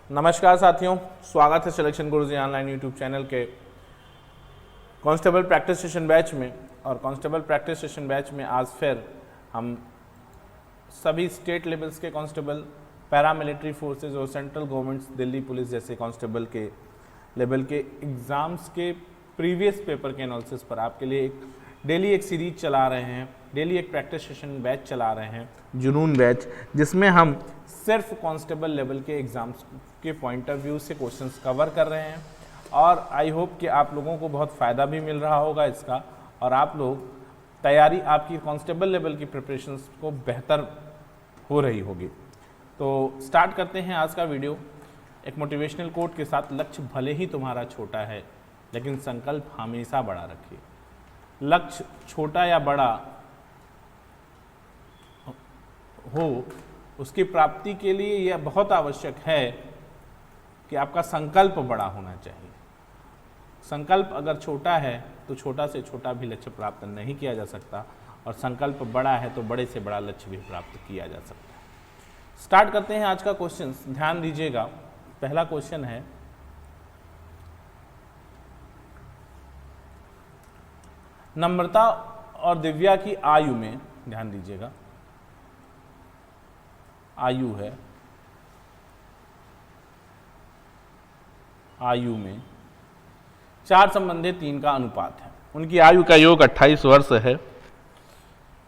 नमस्कार साथियों, स्वागत है सिलेक्शन गुरुजी ऑनलाइन यूट्यूब चैनल के कांस्टेबल प्रैक्टिस सेशन बैच में। और कांस्टेबल प्रैक्टिस सेशन बैच में आज फिर हम सभी स्टेट लेवल्स के कांस्टेबल, पैरामिलिट्री फोर्सेस और सेंट्रल गवर्नमेंट्स, दिल्ली पुलिस जैसे कांस्टेबल के लेवल के एग्ज़ाम्स के प्रीवियस पेपर के एनालिसिस पर आपके लिए डेली एक सीरीज चला रहे हैं, डेली एक प्रैक्टिस सेशन बैच चला रहे हैं, जुनून बैच, जिसमें हम सिर्फ कांस्टेबल लेवल के एग्ज़ाम्स के पॉइंट ऑफ व्यू से क्वेश्चंस कवर कर रहे हैं। और आई होप कि आप लोगों को बहुत फ़ायदा भी मिल रहा होगा इसका, और आप लोग तैयारी, आपकी कांस्टेबल लेवल की प्रिपरेशंस को बेहतर हो रही होगी। तो स्टार्ट करते हैं आज का वीडियो एक मोटिवेशनल कोट के साथ। लक्ष्य भले ही तुम्हारा छोटा है, लेकिन संकल्प हमेशा बड़ा रखिए। लक्ष्य छोटा या बड़ा हो, उसकी प्राप्ति के लिए यह बहुत आवश्यक है कि आपका संकल्प बड़ा होना चाहिए। संकल्प अगर छोटा है तो छोटा से छोटा भी लक्ष्य प्राप्त नहीं किया जा सकता, और संकल्प बड़ा है तो बड़े से बड़ा लक्ष्य भी प्राप्त किया जा सकता है। स्टार्ट करते हैं आज का क्वेश्चन, ध्यान दीजिएगा। पहला क्वेश्चन है, नम्रता और दिव्या की आयु में, ध्यान दीजिएगा, आयु है, आयु में 4:3 का अनुपात है। उनकी आयु का योग 28 वर्ष है,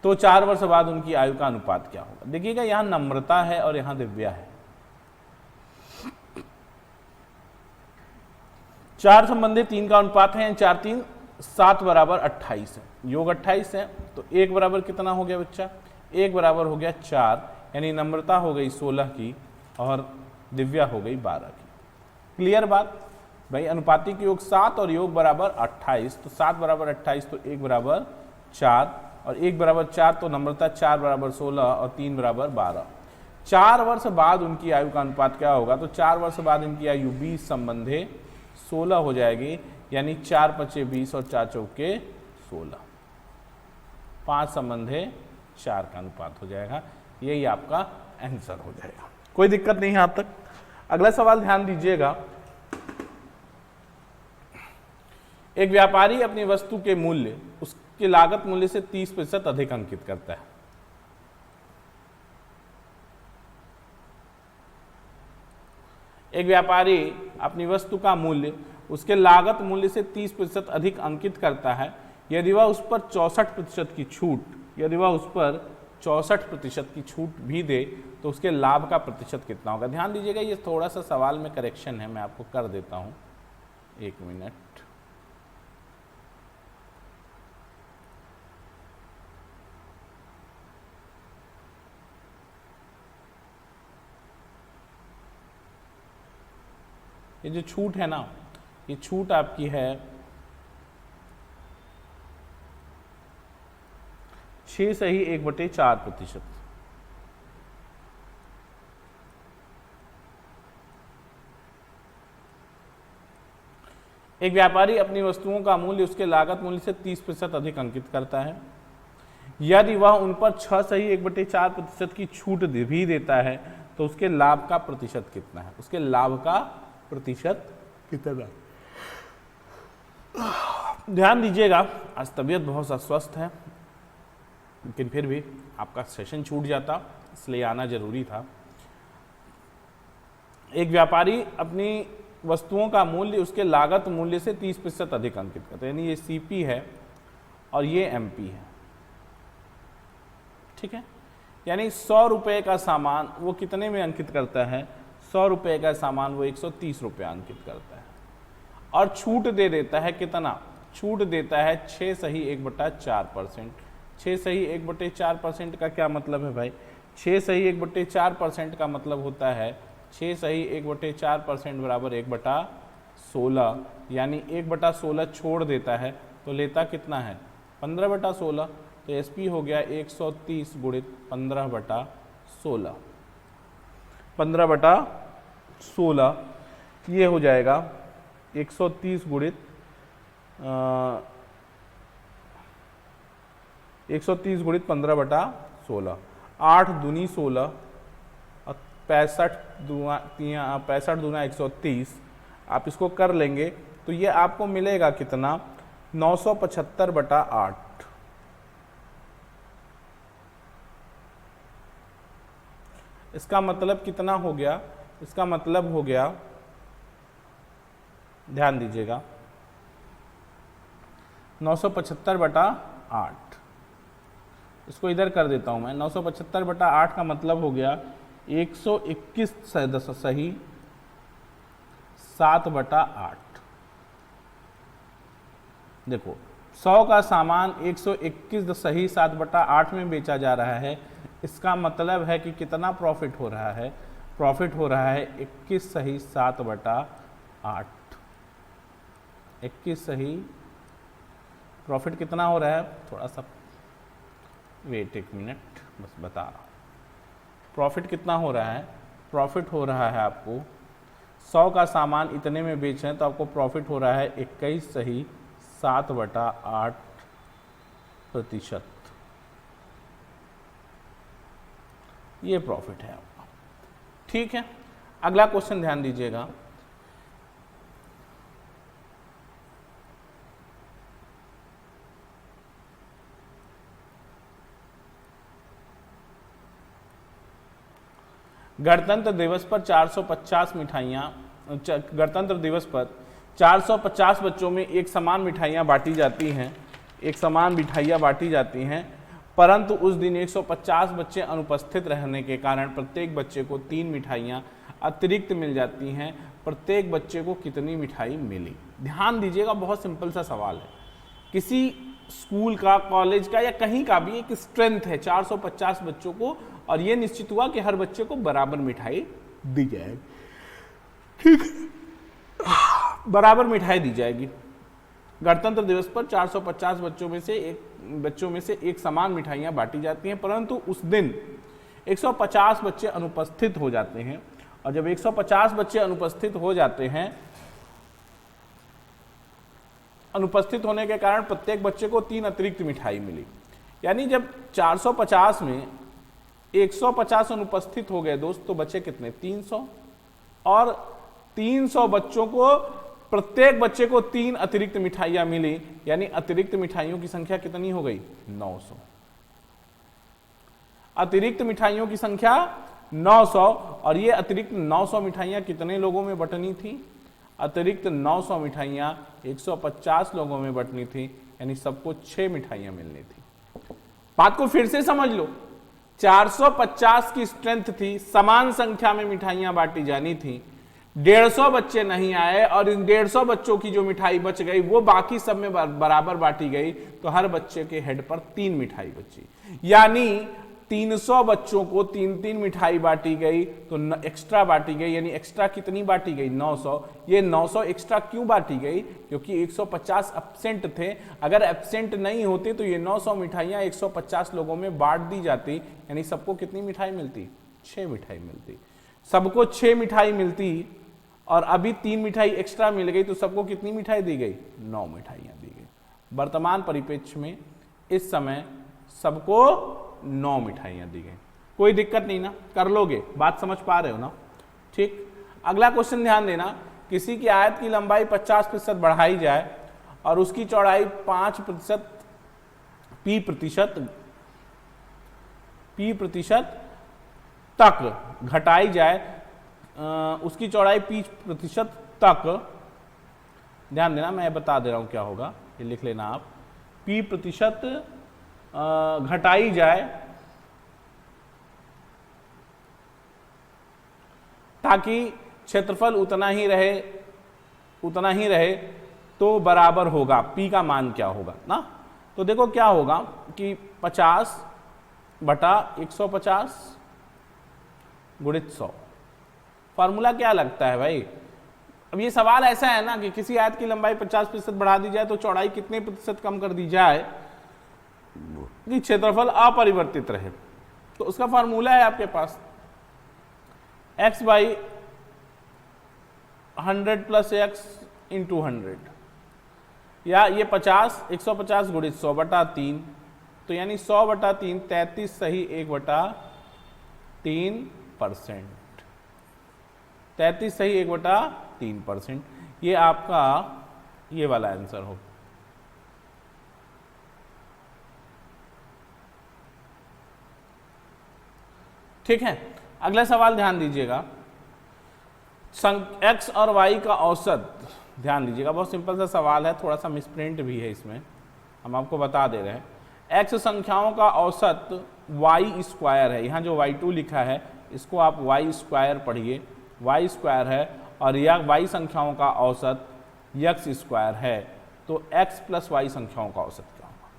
तो 4 वर्ष बाद उनकी आयु का अनुपात क्या होगा? देखिएगा, यहां नम्रता है और यहां दिव्या है। 4:3 का अनुपात है, 4 3 7 बराबर 28 है, योग 28 है, तो 1 बराबर कितना हो गया बच्चा? 1 बराबर हो गया 4, यानी नम्रता हो गई 16 की और दिव्या हो गई 12 की। क्लियर बात भाई? अनुपातिक योग 7 और योग बराबर 28, तो 7 बराबर 28, तो 1 बराबर 4, और 1 बराबर 4, तो नम्रता 4 बराबर 16 और 3 बराबर 12। 4 वर्ष बाद उनकी आयु का अनुपात क्या होगा? तो 4 वर्ष बाद इनकी आयु 20/16 हो जाएगी, यानी 4 × 5 = 20 और 4 × 4 = 16, 5/4 का अनुपात हो जाएगा। यही आपका आंसर हो जाएगा। कोई दिक्कत नहीं है आप तक। अगला सवाल ध्यान दीजिएगा। एक व्यापारी अपनी वस्तु के मूल्य उसके लागत मूल्य से 30% अधिक अंकित करता है। एक व्यापारी अपनी वस्तु का मूल्य उसके लागत मूल्य से 30% अधिक अंकित करता है। यदि वह उस पर 64% की छूट, यदि वह उस पर 64% की छूट भी दे, तो उसके लाभ का प्रतिशत कितना होगा? ध्यान दीजिएगा, ये थोड़ा सा सवाल में करेक्शन है, मैं आपको कर देता हूं, 1 मिनट। ये जो छूट है ना, ये छूट आपकी है 6.1/4%। एक व्यापारी अपनी वस्तुओं का मूल्य उसके लागत मूल्य से 30% अधिक अंकित करता है। यदि वह उन पर 6.1/4% की छूट भी देता है, तो उसके लाभ का प्रतिशत कितना है? उसके लाभ का प्रतिशत कितना? ध्यान दीजिएगा, आज तबीयत बहुत अस्वस्थ है, लेकिन फिर भी आपका सेशन छूट जाता, इसलिए आना जरूरी था। एक व्यापारी अपनी वस्तुओं का मूल्य उसके लागत मूल्य से 30% अधिक अंकित करता है, यानी ये सीपी है और ये एमपी है, ठीक है। यानी 100 रुपये का सामान वो कितने में अंकित करता है? 100 रुपये का सामान वो 130 रुपया अंकित करता है, और छूट दे देता है कितना? छूट देता है 6.1/4%। 6.1/4% का क्या मतलब है भाई? 6.1/4% का मतलब होता है 6.1/4% बराबर 1/16, यानी 1/16 छोड़ देता है, तो लेता कितना है? 15/16। तो एसपी हो गया 130 × 15/16, 15/16 ये हो जाएगा 130 × 15/16, 8 दूनी 16 और 65 दूना 130, आप इसको कर लेंगे तो ये आपको मिलेगा कितना, 975/8। इसका मतलब कितना हो गया, इसका मतलब हो गया, ध्यान दीजिएगा, 975/8। इसको इधर कर देता हूं मैं, 975/8 का मतलब हो गया 121 सही 7/8। देखो 100 का सामान 121 सही 7/8 में बेचा जा रहा है, इसका मतलब है कि कितना प्रॉफिट हो रहा है, प्रॉफिट हो रहा है 21 सही 7/8। 21 सही प्रॉफिट कितना हो रहा है, थोड़ा सा वेट एक मिनट, बस बता रहा हूँ। प्रॉफिट कितना हो रहा है, प्रॉफिट हो रहा है आपको 100 का सामान इतने में बेचें तो आपको प्रॉफिट हो रहा है 21 सही 7/8%। ये प्रॉफिट है आपका। ठीक है, अगला क्वेश्चन ध्यान दीजिएगा। गणतंत्र दिवस पर 450 मिठाइयाँ, गणतंत्र दिवस पर 450 बच्चों में एक समान मिठाइयाँ बांटी जाती हैं, एक समान मिठाइयाँ बांटी जाती हैं, परंतु उस दिन 150 बच्चे अनुपस्थित रहने के कारण प्रत्येक बच्चे को 3 मिठाइयाँ अतिरिक्त मिल जाती हैं। प्रत्येक बच्चे को कितनी मिठाई मिली? ध्यान दीजिएगा, बहुत सिंपल सा सवाल है। किसी स्कूल का, कॉलेज का या कहीं का भी एक स्ट्रेंथ है 450 बच्चों को, और ये निश्चित हुआ कि हर बच्चे को बराबर मिठाई दी जाएगी। ठीक है, बराबर मिठाई दी जाएगी। गणतंत्र दिवस पर 450 बच्चों में से एक समान मिठाइयां बांटी जाती हैं, परंतु उस दिन 150 बच्चे अनुपस्थित हो जाते हैं, और जब 150 बच्चे अनुपस्थित हो जाते हैं, अनुपस्थित होने के कारण प्रत्येक बच्चे को 3 अतिरिक्त मिठाई मिली। यानी जब 450 में 150 अनुपस्थित हो गए दोस्त, तो बचे कितने, 300, और 300 बच्चों को, प्रत्येक बच्चे को 3 अतिरिक्त मिठाइयां मिली, यानी अतिरिक्त मिठाइयों की संख्या कितनी हो गई, 900। अतिरिक्त मिठाइयों की संख्या 900, और ये अतिरिक्त 900 मिठाइयां कितने लोगों में बंटनी थी, अतिरिक्त 900 मिठाइयां 150 लोगों में बंटनी थी, यानी सबको 6 मिठाइयां मिलनी थी। बात को फिर से समझ लो, 450 की स्ट्रेंथ थी, समान संख्या में मिठाइयां बांटी जानी थी, 150 बच्चे नहीं आए, और इन 150 बच्चों की जो मिठाई बच गई वो बाकी सब में बराबर बांटी गई, तो हर बच्चे के हेड पर 3 मिठाई बची। यानी 300 बच्चों को 3-3 मिठाई बांटी गई, तो एक्स्ट्रा बांटी गई, यानी एक्स्ट्रा कितनी बांटी गई, 900। ये 900 एक्स्ट्रा क्यों बांटी गई, क्योंकि 150 एब्सेंट थे। अगर एब्सेंट नहीं होते तो ये 900 मिठाइयाँ 150 लोगों में बांट दी जाती, यानी सबको कितनी मिठाई मिलती, 6 मिठाई मिलती। सबको 6 मिठाई मिलती, और अभी 3 मिठाई एक्स्ट्रा मिल गई, तो सबको कितनी मिठाई दी गई, 9 मिठाइयाँ दी गई। वर्तमान परिप्रेक्ष्य में इस समय सबको 9 मिठाइयां दी गई। कोई दिक्कत नहीं ना, कर लोगे, बात समझ पा रहे हो ना? ठीक, अगला क्वेश्चन ध्यान देना। किसी की आयत की लंबाई 50% बढ़ाई जाए और उसकी चौड़ाई 5% P प्रतिशत तक घटाई जाए, उसकी चौड़ाई 20% तक, ध्यान देना, मैं बता दे रहा हूं क्या होगा, ये लिख लेना आप, P% घटाई जाए ताकि क्षेत्रफल उतना ही रहे तो बराबर होगा। P का मान क्या होगा ना, तो देखो क्या होगा कि 50/150 गुणित 100। फॉर्मूला क्या लगता है भाई? अब ये सवाल ऐसा है ना कि किसी आयत की लंबाई 50% बढ़ा दी जाए तो चौड़ाई कितने प्रतिशत कम कर दी जाए कि क्षेत्रफल अपरिवर्तित रहे। तो उसका फॉर्मूला है आपके पास x/100 + x × 100, या ये 150 गुणित 100/3, तो यानी 100/3 33 सही 1/3%। 33 सही 1/3%। ये आपका ये वाला आंसर हो। ठीक है, अगला सवाल ध्यान दीजिएगा, x और y का औसत ध्यान दीजिएगा, बहुत सिंपल सा सवाल है, थोड़ा सा मिसप्रिंट भी है इसमें, हम आपको बता दे रहे हैं। x संख्याओं का औसत y स्क्वायर है, यहाँ जो y2 लिखा है इसको आप y स्क्वायर पढ़िए, y स्क्वायर है, और यह y संख्याओं का औसत x स्क्वायर है, तो x प्लस y संख्याओं का औसत क्या होगा?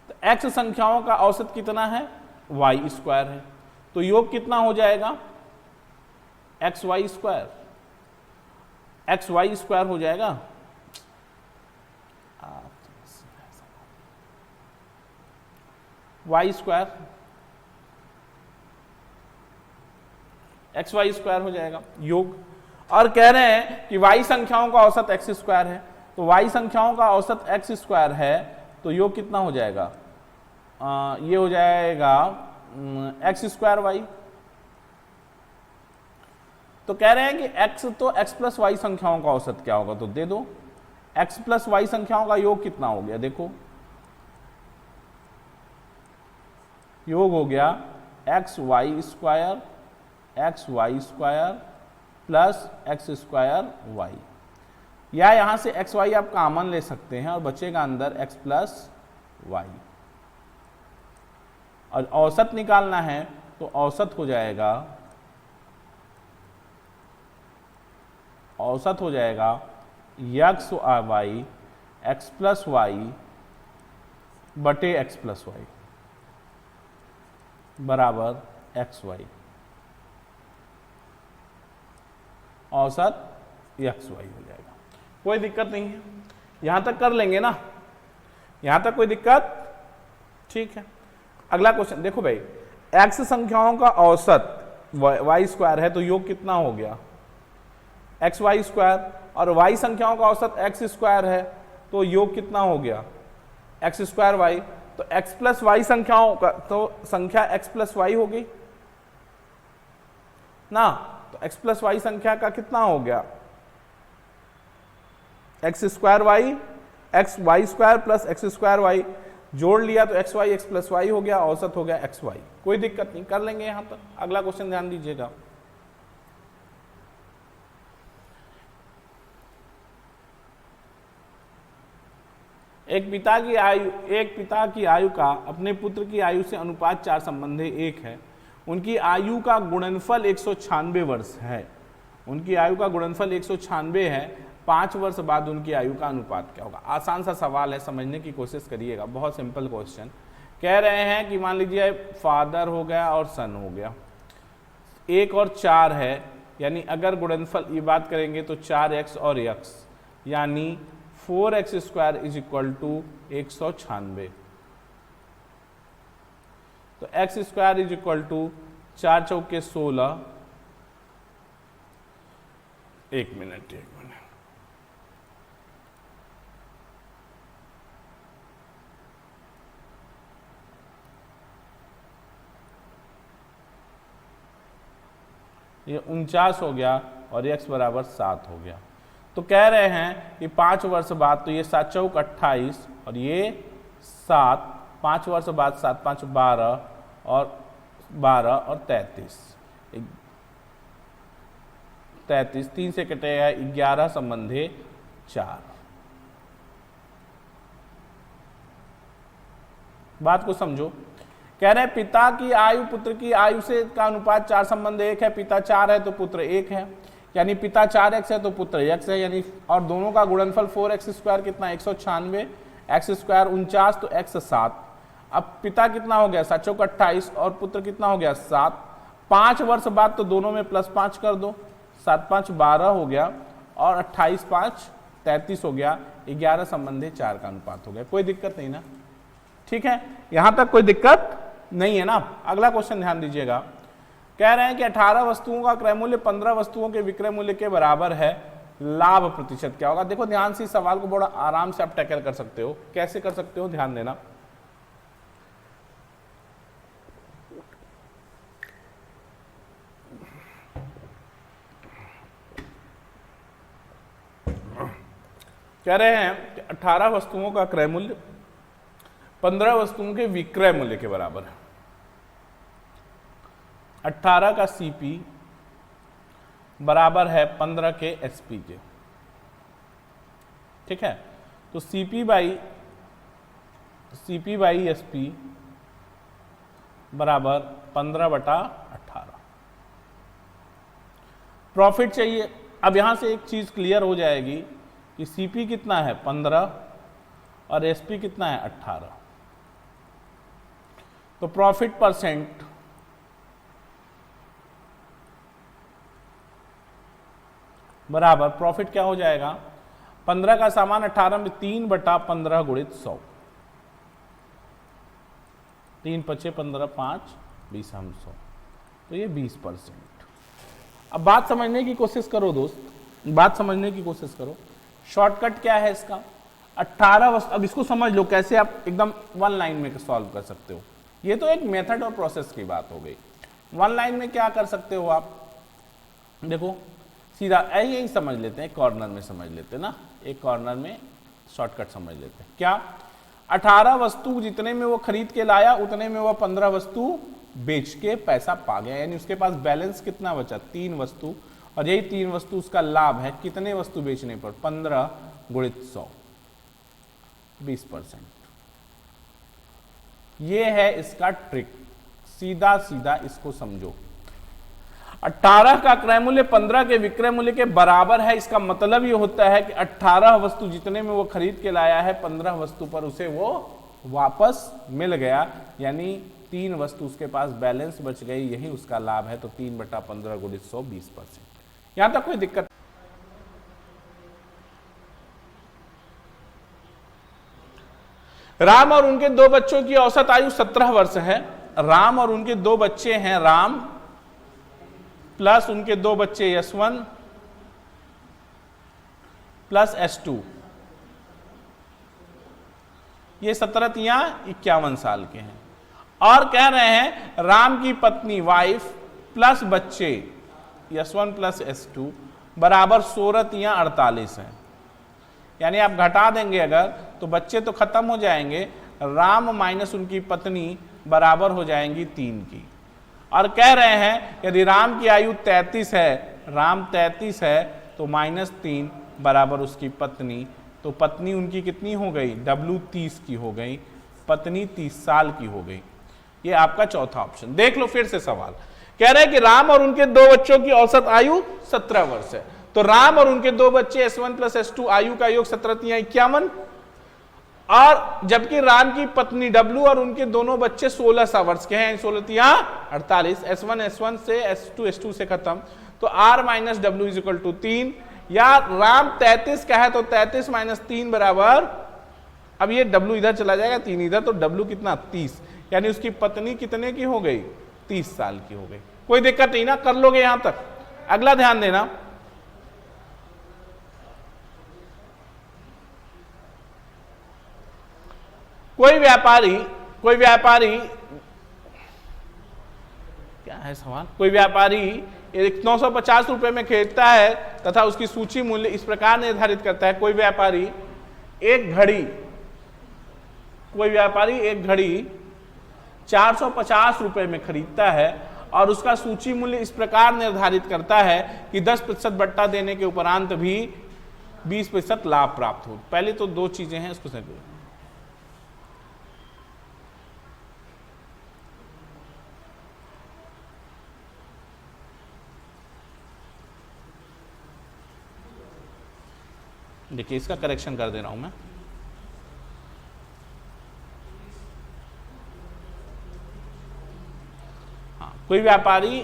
तो x संख्याओं का औसत कितना है? y स्क्वायर है, तो योग कितना हो जाएगा? X y square, x y square हो जाएगा। Y square, x y square हो जाएगा योग। और कह रहे हैं कि वाई संख्याओं का औसत एक्स स्क्वायर है, तो वाई संख्याओं का औसत एक्स स्क्वायर है, तो योग कितना हो जाएगा? ये हो जाएगा एक्स स्क्वायर वाई। तो कह रहे हैं कि x तो x प्लस वाई संख्याओं का औसत क्या होगा, तो दे दो x प्लस वाई संख्याओं का योग कितना हो गया, देखो योग हो गया x y square plus x square y, या यहां से एक्स वाई आप कॉमन ले सकते हैं और बचेगा अंदर एक्स प्लस वाई। और औसत निकालना है तो औसत हो जाएगा x y x plus y बटे एक्स प्लस वाई बराबर एक्स वाई, औसत एक्स वाई हो जाएगा। कोई दिक्कत नहीं है, यहां तक कर लेंगे ना, यहां तक कोई दिक्कत? ठीक है, अगला क्वेश्चन देखो भाई, एक्स संख्याओं का औसत वाई स्क्वायर है, तो योग कितना हो गया? एक्स वाई स्क्वायर, और वाई संख्याओं का औसत एक्स स्क्वायर है, तो योग कितना हो गया? X square y. तो एक्स प्लस वाई संख्याओं का, तो संख्या एक्स प्लस वाई हो गई ना, तो एक्स प्लस वाई संख्या का कितना हो गया? X square y, x y square plus x square y, जोड़ लिया तो x y x plus y हो गया, औसत हो गया एक्स वाई। कोई दिक्कत नहीं, कर लेंगे यहां तक। अगला क्वेश्चन ध्यान दीजिएगा, एक पिता की आयु का अपने पुत्र की आयु से अनुपात 4 संबंधी 1 है। उनकी आयु का गुणनफल 196 वर्ष है। उनकी आयु का गुणनफल 196 है। 5 वर्ष बाद उनकी आयु का अनुपात क्या होगा? आसान सा सवाल है, समझने की कोशिश करिएगा, बहुत सिंपल क्वेश्चन। कह रहे हैं कि मान लीजिए फादर हो गया और सन हो गया, 1 और 4 है, यानी अगर गुणनफल की बात करेंगे तो 4x और x, यानी 4x square is equal to 196। तो x square is equal to 4 चौके 16, एक मिनट ये 49 हो गया और x बराबर 7 हो गया। तो कह रहे हैं कि 5 वर्ष बाद, तो ये 7 चौक 28 और ये 7, 5 वर्ष बाद 7 5 12 और 33, 3 से कटेगा 11 संबंधे 4। बात को समझो, कह रहे हैं पिता की आयु पुत्र की आयु से का अनुपात 4 संबंध 1 है। पिता 4 है तो पुत्र 1 है, यानी पिता 4x है तो पुत्र x है, यानी और दोनों का गुणनफल 4x स्क्वायर कितना 196, x स्क्वायर 49 तो x 7। अब पिता कितना हो गया 7 चौक 28 और पुत्र कितना हो गया 7। 5 वर्ष बाद तो दोनों में +5 कर दो, 7 5 12 हो गया और 28 5 33 हो गया, 11 संबंधी 4 का अनुपात हो गया। कोई दिक्कत नहीं ना? ठीक है, यहां तक कोई दिक्कत नहीं है ना? अगला क्वेश्चन ध्यान दीजिएगा, कह रहे हैं कि 18 वस्तुओं का क्रय मूल्य 15 वस्तुओं के विक्रय मूल्य के बराबर है, लाभ प्रतिशत क्या होगा? देखो ध्यान से इस सवाल को बड़ा आराम से आप टैकल कर सकते हो। कैसे कर सकते हो, ध्यान देना। कह रहे हैं कि 18 वस्तुओं का क्रय मूल्य 15 वस्तुओं के विक्रय मूल्य के बराबर है। 18 का सीपी बराबर है 15 के एसपी के, ठीक है। तो सीपी बाई एसपी बराबर 15/18। प्रॉफिट चाहिए। अब यहां से एक चीज क्लियर हो जाएगी कि सीपी कितना है 15 और एसपी कितना है 18। तो प्रॉफिट परसेंट बराबर प्रॉफिट क्या हो जाएगा, 15 का सामान 18 में 3/15 गुणित 100, 3 × 15 5 20 हम 100, तो ये 20%। अब बात समझने की कोशिश करो दोस्त, बात समझने की कोशिश करो। शॉर्टकट क्या है इसका, 18 वस्तु। अब इसको समझ लो कैसे आप एकदम वन लाइन में सॉल्व कर सकते हो। ये तो एक मेथड और प्रोसेस की बात हो गई। वन लाइन में क्या कर सकते हो आप, देखो सीधा यही समझ लेते हैं, कॉर्नर में समझ लेते हैं ना, एक कॉर्नर में शॉर्टकट समझ लेते हैं। क्या, 18 वस्तु जितने में वो खरीद के लाया उतने में वो 15 वस्तु बेच के पैसा पा गया, यानी उसके पास बैलेंस कितना बचा, 3 वस्तु, और यही 3 वस्तु उसका लाभ है। कितने वस्तु बेचने पर, 15 गुणित 100, 20%। ये है इसका ट्रिक, सीधा सीधा इसको समझो। 18 का क्रय मूल्य 15 के विक्रय मूल्य के बराबर है। इसका मतलब ये होता है कि 18 वस्तु जितने में वो खरीद के लाया है, 15 वस्तु पर उसे वो वापस मिल गया, यानी 3 वस्तु उसके पास बैलेंस बच गई, यही उसका लाभ है। तो 3/15 गुणित 100, 20%। यहां तक कोई दिक्कत? राम और उनके 2 बच्चों की औसत आयु 17 वर्ष है। राम और उनके 2 बच्चे हैं, राम प्लस उनके 2 बच्चे S1 प्लस S2, ये 17 तियां 51 साल के हैं। और कह रहे हैं राम की पत्नी वाइफ प्लस बच्चे S1 प्लस S2 बराबर 16 तियां 48 हैं। यानी आप घटा देंगे अगर तो बच्चे तो खत्म हो जाएंगे, राम माइनस उनकी पत्नी बराबर हो जाएंगी 3 की। और कह रहे हैं यदि राम की आयु 33 है, राम 33 है, तो -3 बराबर उसकी पत्नी, तो पत्नी उनकी कितनी हो गई, W 30 की हो गई, पत्नी 30 साल की हो गई। ये आपका चौथा ऑप्शन। देख लो फिर से सवाल, कह रहे हैं कि राम और उनके 2 बच्चों की औसत आयु 17 वर्ष है। तो राम और उनके 2 बच्चे S1 प्लस S2 आयु का योग 17 तियां 51, और जबकि राम की पत्नी W और उनके दोनों बच्चे 16 वर्ष के हैं, 16 तियां 48, S1 से S2 से खत्म, तो R minus W is equal to 3, या राम 33 का है तो 33 माइनस 3 बराबर, अब ये W इधर चला जाएगा 3 इधर, तो W कितना 30, यानी उसकी पत्नी कितने की हो गई, 30 साल की हो गई। कोई दिक्कत नहीं ना, कर लोगे यहां तक। अगला ध्यान देना, कोई व्यापारी क्या है सवाल, कोई व्यापारी 950 रुपए में खरीदता है तथा उसकी सूची मूल्य इस प्रकार निर्धारित करता है। कोई व्यापारी एक घड़ी 450 रुपए में खरीदता है और उसका सूची मूल्य इस प्रकार निर्धारित करता है कि 10% बट्टा देने के उपरांत भी 20% लाभ प्राप्त हो। पहले तो 2 चीजें हैं, इसको समझो। देखिए इसका करेक्शन कर दे रहा हूं मैं। हाँ, कोई व्यापारी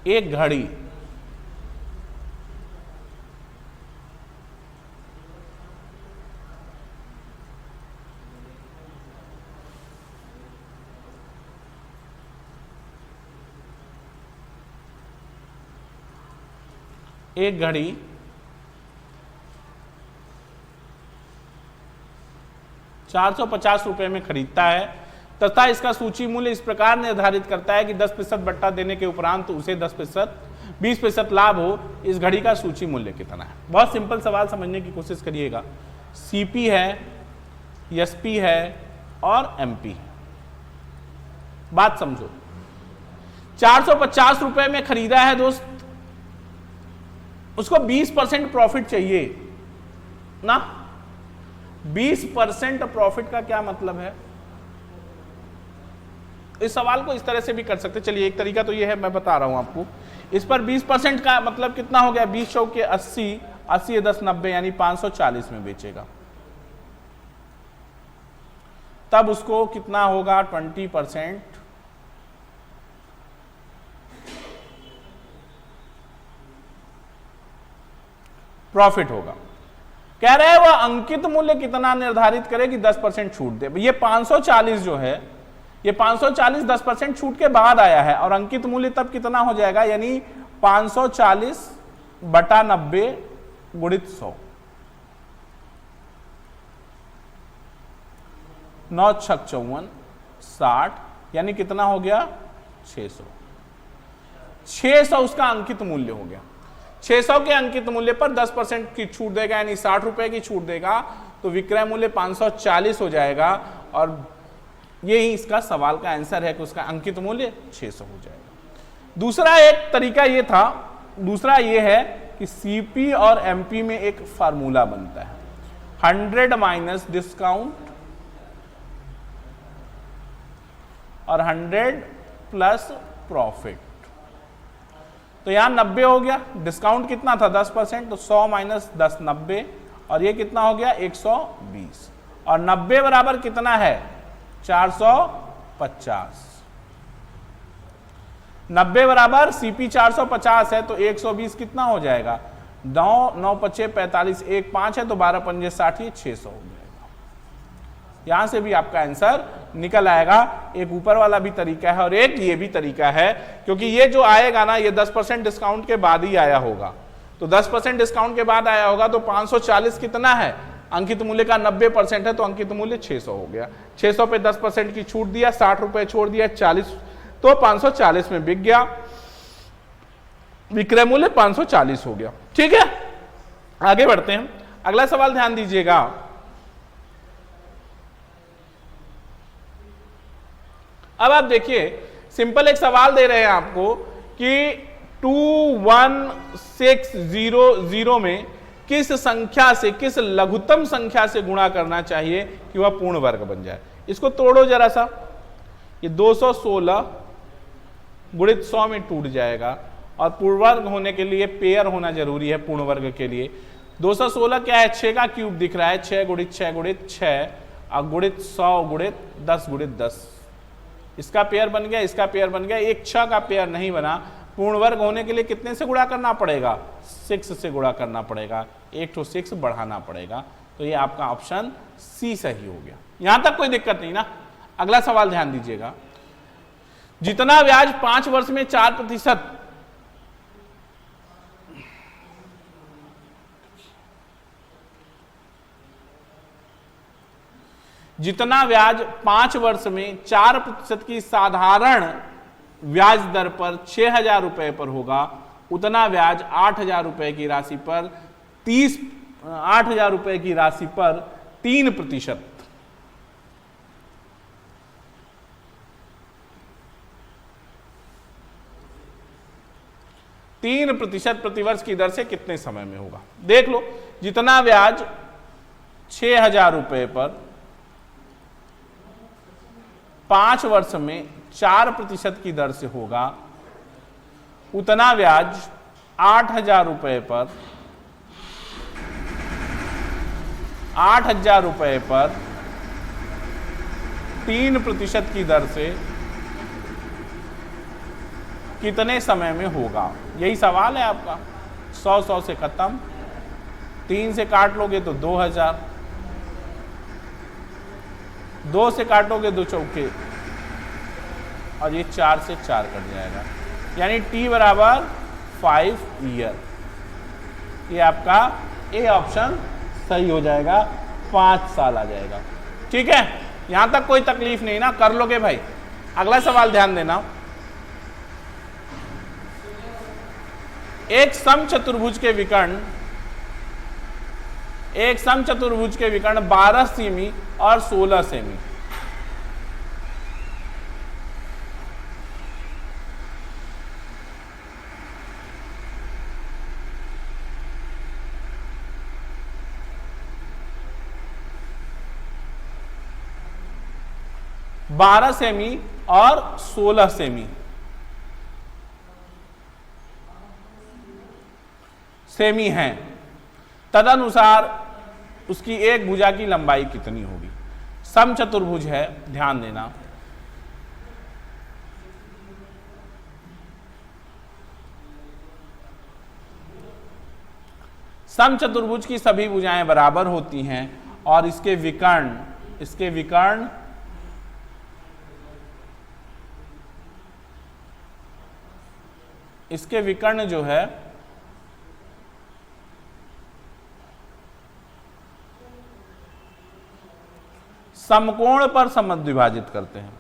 एक घड़ी एक घड़ी 450 रुपए में खरीदता है तथा इसका सूची मूल्य इस प्रकार निर्धारित करता है कि 10% बट्टा देने के उपरांत उसे 10% 20% लाभ हो, इस घड़ी का सूची मूल्य कितना है। बहुत सिंपल सवाल समझने की कोशिश करिएगा। सीपी है, एसपी है और एमपी है। बात समझो, 450 रुपए में खरीदा है दोस्त, उसको 20% प्रॉफिट चाहिए ना। 20% प्रॉफिट का क्या मतलब है? इस सवाल को इस तरह से भी कर सकते। चलिए, एक तरीका तो ये है, मैं बता रहा हूं आपको। इस पर 20% का मतलब कितना हो गया? 20 चौक के 80, 80 10 90, यानी 540 में बेचेगा। तब उसको कितना होगा? 20% प्रॉफिट होगा। कह रहे हैं वह अंकित मूल्य कितना निर्धारित करे कि 10% छूट दे। ये 540 जो है, ये 540 10% छूट के बाद आया है, और अंकित मूल्य तब कितना हो जाएगा? यानी 540 बटा 90 गुणित 100, 9 छक 54 60, यानी कितना हो गया? 600। 600 उसका अंकित मूल्य हो गया। 600 के अंकित मूल्य पर 10% की छूट देगा, यानी 60 रुपए की छूट देगा, तो विक्रय मूल्य 540 हो जाएगा। और यही इसका सवाल का आंसर है कि उसका अंकित मूल्य 600 हो जाएगा। दूसरा एक तरीका ये था, दूसरा ये है कि सीपी और एमपी में एक फार्मूला बनता है, 100 माइनस डिस्काउंट और 100 प्लस प्रॉफिट। तो यहां 90 हो गया, डिस्काउंट कितना था? 10%, तो 100 माइनस 10 90, और ये कितना हो गया? 120। और 90 बराबर कितना है? 450। 90 बराबर सीपी 450 है, तो 120 कितना हो जाएगा? 9 9 5 45, 1 5 है, तो 12 पंजे 60, 600 हो जाएगा। यहां से भी आपका आंसर निकल आएगा। एक ऊपर वाला भी तरीका है और एक ये भी तरीका है, क्योंकि ये जो आएगा ना, ये 10% डिस्काउंट के बाद ही आया होगा। तो 10% डिस्काउंट के बाद आया होगा, तो 540 कितना है? अंकित मूल्य का 90% है, तो अंकित मूल्य 600 हो गया। 600 पे 10% की छूट दिया, 60 रुपए छोड़ दिया, 40, तो 540 में बिक गया, विक्रय मूल्य 540 हो गया। ठीक है, आगे बढ़ते हैं। अगला सवाल ध्यान दीजिएगा। अब आप देखिए, सिंपल एक सवाल दे रहे हैं आपको कि 21600 में किस संख्या से, किस लघुत्तम संख्या से गुणा करना चाहिए कि वह पूर्ण वर्ग बन जाए। इसको तोड़ो जरा सा। ये 216 गुणित 100 में टूट जाएगा, और पूर्ण वर्ग होने के लिए पेयर होना जरूरी है पूर्ण वर्ग के लिए। 216 क्या है? 6 का क्यूब दिख रहा है, 6 गुणित 6 गुणित 6, और गुणित 100 गुणित 10 गुणित 10। इसका पेयर बन गया, इसका पेयर बन गया। एक 6 का पेयर नहीं बना। पूर्ण वर्ग होने के लिए कितने से गुणा करना पड़ेगा? 6 से गुणा करना पड़ेगा, 1 तो 6 बढ़ाना पड़ेगा। तो ये आपका ऑप्शन सी सही हो गया। यहां तक कोई दिक्कत नहीं ना। अगला सवाल ध्यान दीजिएगा। जितना ब्याज 5 वर्ष में 4%, जितना ब्याज 5 वर्ष में 4% की साधारण ब्याज दर पर 6,000 रुपए पर होगा, उतना ब्याज 8,000 रुपए की राशि पर 8,000 रुपए की राशि पर 3%, 3% प्रतिवर्ष की दर से कितने समय में होगा? देख लो, जितना ब्याज 6,000 रुपए पर 5 वर्ष में 4% की दर से होगा, उतना ब्याज 8,000 रुपए पर 8,000 रुपए पर 3% की दर से कितने समय में होगा? यही सवाल है आपका। 100 से खत्म, 3 से काट लोगे तो 2,000, 2 से काटोगे 2 चौके, और ये 4 से 4 कट जाएगा, यानी t बराबर 5 ईयर। ये आपका ए ऑप्शन सही हो जाएगा, 5 साल आ जाएगा। ठीक है, यहां तक कोई तकलीफ नहीं ना, कर लोगे भाई। अगला सवाल ध्यान देना। एक समचतुर्भुज के विकर्ण 12 सेमी और 16 सेमी। बारह सेमी और 16 सेमी हैं, तदनुसार उसकी एक भुजा की लंबाई कितनी होगी। समचतुर्भुज है, ध्यान देना। समचतुर्भुज की सभी भुजाएं बराबर होती हैं और इसके विकर्ण जो है समकोण पर समद्विभाजित करते हैं।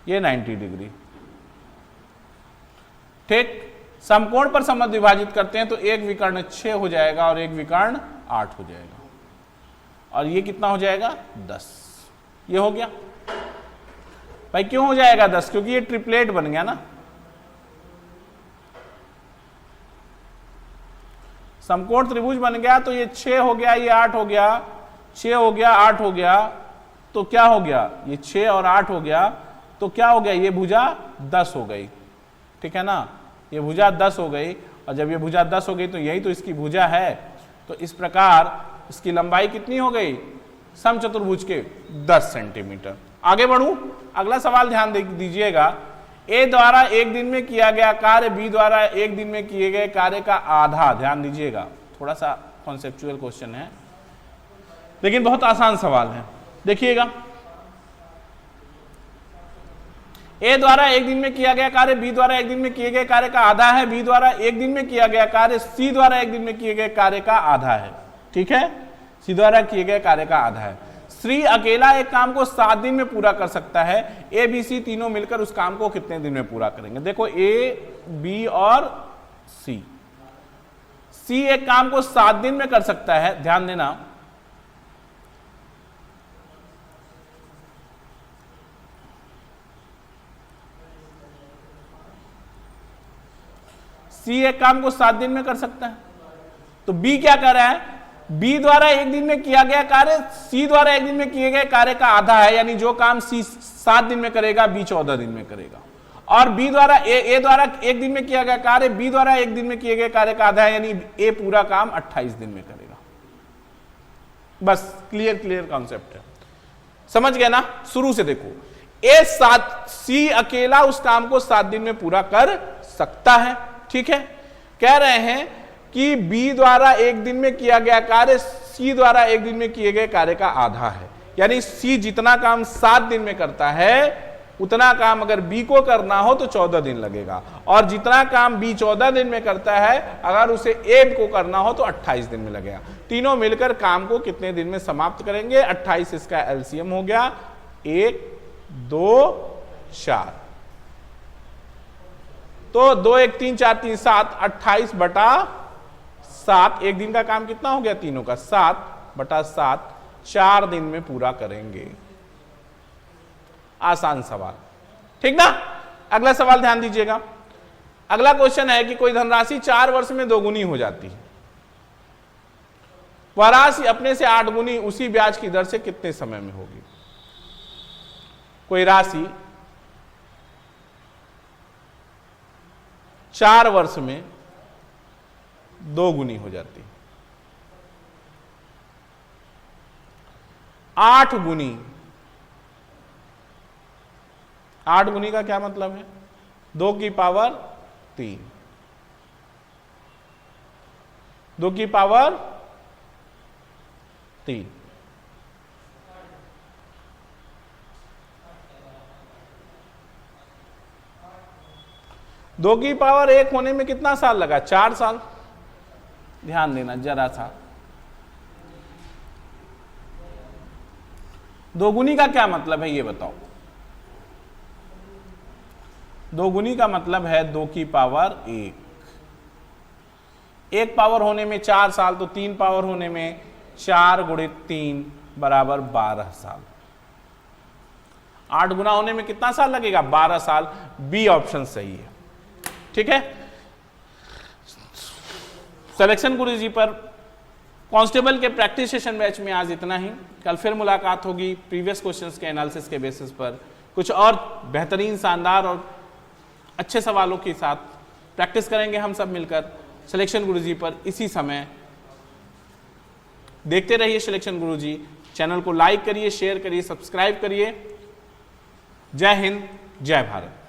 ये 90 डिग्री, ठीक। समकोण पर समद्विभाजित करते हैं तो एक विकर्ण 6 हो जाएगा और एक विकर्ण 8 हो जाएगा, और ये कितना हो जाएगा 10। ये हो गया भाई। क्यों हो जाएगा 10? क्योंकि ये ट्रिपलेट बन गया ना। समकोण त्रिभुज बन गया तो ये 6 हो गया, ये 8 हो गया, 6 हो गया, 8 हो गया, तो क्या हो गया? ये 6 और 8 हो गया तो क्या हो गया? ये भुजा 10 हो गई, ठीक है ना। ये भुजा 10 हो गई, और जब ये भुजा 10 हो गई तो यही तो इसकी भुजा है। तो इस प्रकार इसकी लंबाई कितनी हो गई समचतुर्भुज के? 10 सेंटीमीटर। आगे बढ़ूं, अगला सवाल ध्यान दीजिएगा। ए द्वारा एक दिन में किया गया कार्य बी द्वारा एक दिन में किए गए कार्य का आधा। ध्यान दीजिएगा, थोड़ा सा कॉन्सेप्चुअल क्वेश्चन है लेकिन बहुत आसान सवाल है। देखिएगा, ए द्वारा एक दिन में किया गया कार्य बी द्वारा एक दिन में किए गए कार्य का आधा है। बी द्वारा एक दिन में किया गया कार्य सी द्वारा एक दिन में किए गए कार्य का आधा है, ठीक है। सी द्वारा किए गए कार्य का आधा है। श्री अकेला एक काम को 7 दिन में पूरा कर सकता है। ए बी सी तीनों मिलकर उस काम को कितने दिन में पूरा करेंगे? देखो, ए बी और सी, सी एक काम को 7 दिन में कर सकता है, ध्यान देना। सी एक काम को 7 दिन में कर सकता है, तो बी क्या कर रहा है? बी द्वारा एक दिन में किया गया कार्य सी द्वारा एक दिन में किए गए कार्य का आधा है, यानी जो काम सी 7 दिन में करेगा बी 14 दिन में करेगा। और बी द्वारा ए द्वारा एक दिन में किया गया कार्य बी द्वारा एक दिन में किए गए कार्य का आधा है, यानी ए पूरा काम 28 दिन में करेगा। बस क्लियर कॉन्सेप्ट है, समझ गए ना। शुरू से देखो, सी अकेला उस काम को 7 दिन में पूरा कर सकता है, ठीक है। कह रहे हैं कि बी द्वारा एक दिन में किया गया कार्य सी द्वारा एक दिन में किए गए कार्य का आधा है, यानी सी जितना काम 7 दिन में करता है उतना काम अगर बी को करना हो तो 14 दिन लगेगा, और जितना काम बी 14 दिन में करता है अगर उसे ए को करना हो तो 28 दिन में लगेगा। तीनों मिलकर काम को कितने दिन में समाप्त करेंगे? 28, इसका एलसीएम हो गया 1 2 4, तो 2 1 3 4 3 7, 28/7। एक दिन का काम कितना हो गया तीनों का? 7/7, 4 दिन में पूरा करेंगे। आसान सवाल, ठीक ना। अगला सवाल ध्यान दीजिएगा। अगला क्वेश्चन है कि कोई धनराशि 4 वर्ष में 2 गुनी हो जाती है। वह राशि अपने से 8 गुनी उसी ब्याज की दर से कितने समय में होगी? कोई राशि 4 वर्ष में 2 गुनी हो जाती है। 8 गुनी, 8 गुनी का क्या मतलब है? 2 की पावर 3, 2 की पावर 3। दो की पावर 1 होने में कितना साल लगा? 4 साल। ध्यान देना जरा सा। 2 गुनी का क्या मतलब है ये बताओ। दोगुनी का मतलब है 2 की पावर 1। 1 पावर होने में 4 साल, तो 3 पावर होने में 4 गुणित 3 बराबर 12 साल। 8 गुना होने में कितना साल लगेगा? 12 साल। बी ऑप्शन सही है। ठीक है, सिलेक्शन गुरुजी पर कांस्टेबल के प्रैक्टिस सेशन बैच में आज इतना ही। कल फिर मुलाकात होगी प्रीवियस क्वेश्चंस के एनालिसिस के बेसिस पर, कुछ और बेहतरीन, शानदार और अच्छे सवालों के साथ प्रैक्टिस करेंगे हम सब मिलकर सिलेक्शन गुरुजी पर इसी समय। देखते रहिए सिलेक्शन गुरुजी। चैनल को लाइक करिए, शेयर करिए, सब्सक्राइब करिए। जय हिंद, जय भारत।